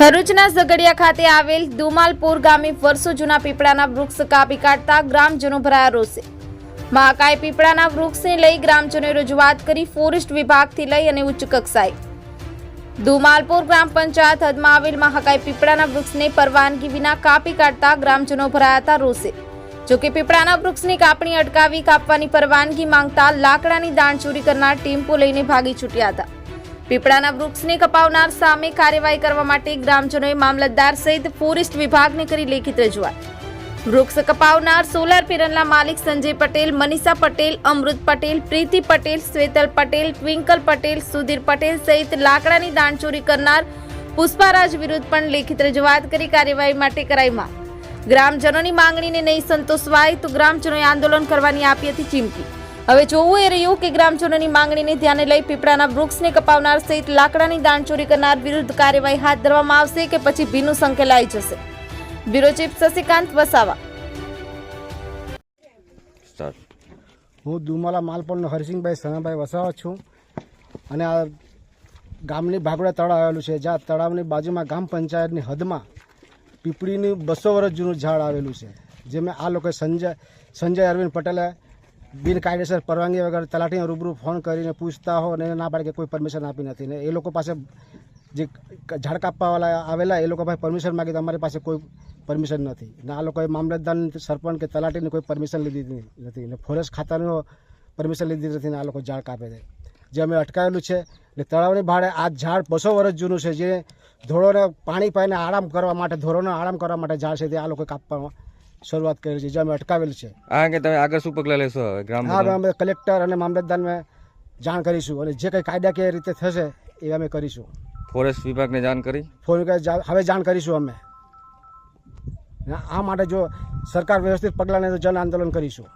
ભરૂચના ઝઘડિયા ખાતે આવેલ દુમાલપુર ગામે વર્ષો જૂના પીપળાના વૃક્ષ કાપી કાઢતા ગ્રામજનો ભરાયા રોષે। મહાકાય પીપળાના વૃક્ષને લઈ ગ્રામજનોએ રજૂઆત કરી ફોરેસ્ટ વિભાગથી લઈ અને ઉચ્ચ કક્ષાએ। દુમાલપુર ગ્રામ પંચાયત હદમાં આવેલ મહાકાય પીપળાના વૃક્ષને પરવાનગી વિના કાપી કાઢતા ગ્રામજનો ભરાયા હતા રોષે। જોકે પીપળાના વૃક્ષની કાપણી અટકાવી કાપવાની પરવાનગી માંગતા લાકડાની દાણચોરી કરનાર ટેમ્પો લઈને ભાગી છૂટ્યા હતા। પીપળાના વૃક્ષને કપાવનાર સામે કાર્યવાહી કરવા માટે ગ્રામજનોએ મામલતદાર સહિત ફોરેસ્ટ વિભાગને કરી લેખિત રજૂઆત। વૃક્ષ કપાવનાર સોલાર પેનલના માલિક સંજય પટેલ, મનીષા પટેલ, અમૃત પટેલ, પ્રીતિ પટેલ, શ્વેતલ પટેલ, ટ્વિંકલ પટેલ, સુધીર પટેલ સહિત લાકડાની દાણચોરી કરનાર પુષ્પારાજ વિરુદ્ધ પણ લેખિત રજૂઆત કરી કાર્યવાહી માટે કરાઈ માંગ। ગ્રામજનોની માંગણીને નહીં સંતોષવાય તો ગ્રામજનોએ આંદોલન કરવાની આપી હતી ચીમકી। હવે જોવું એ રહ્યું કે ગ્રામજનોની માંગણીને ધ્યાને લઈ પીપળાના વૃક્ષને કપાવનાર સહિત લાકડાની દાણચોરી કરનાર વિરુદ્ધ કાર્યવાહી હાથ ધરવામાં આવશે કે પછી ભીનું સંકેલાઈ જશે। Bureau chief Shashikant Vasava. હું દુમાલા માલપણનો હરસિંહભાઈ સનાભાઈ વસાવા છું અને આ ગામની ભાગોળા તળાવ આવેલું છે, જ્યાં તળાવની બાજુમાં ગામ પંચાયતની હદમાં પીપળીની 200 વર્ષ જૂનું ઝાડ આવેલું છે, જેમાં આ લોકોએ સંજય અરવિંદ પટેલે બિનકાયદેસર પરવાનગી વગર તલાટીને રૂબરૂ ફોન કરીને પૂછતા હો અને ના પાડે કે કોઈ પરમિશન આપી નથી ને એ લોકો પાસે જે ઝાડ કાપવાવાળા આવેલા એ લોકો પાસે પરમિશન માગી તો અમારી પાસે કોઈ પરમિશન નથી ને આ લોકોએ મામલતદારની, સરપંચ કે તલાટીની કોઈ પરમિશન લીધી નથી ને ફોરેસ્ટ ખાતાનો પરમિશન લીધી નથી ને આ લોકો ઝાડ કાપે છે, જે અમે અટકાવેલું છે। એટલે તળાવની ભાડે આ ઝાડ 200 વર્ષ જૂનું છે, જે ધોરોને પાણી પાઈને આરામ કરવા માટે, ધોરોને આરામ કરવા માટે ઝાડ છે તે આ લોકો કાપવામાં શરૂઆત કરી છે, જે અમે અટકાવેલ છે। આ કે તમે આગળ શું પગલાં લેશો? અમે કલેક્ટર અને મામલતદારને જાણ કરીશું અને જે કંઈ કાયદાકીય રીતે થશે એ અમે કરીશું। ફોરેસ્ટ વિભાગને જાણ કરી હવે જાણ કરીશું અમે। આ માટે જો સરકાર વ્યવસ્થિત પગલાં લે તો જન આંદોલન કરીશું।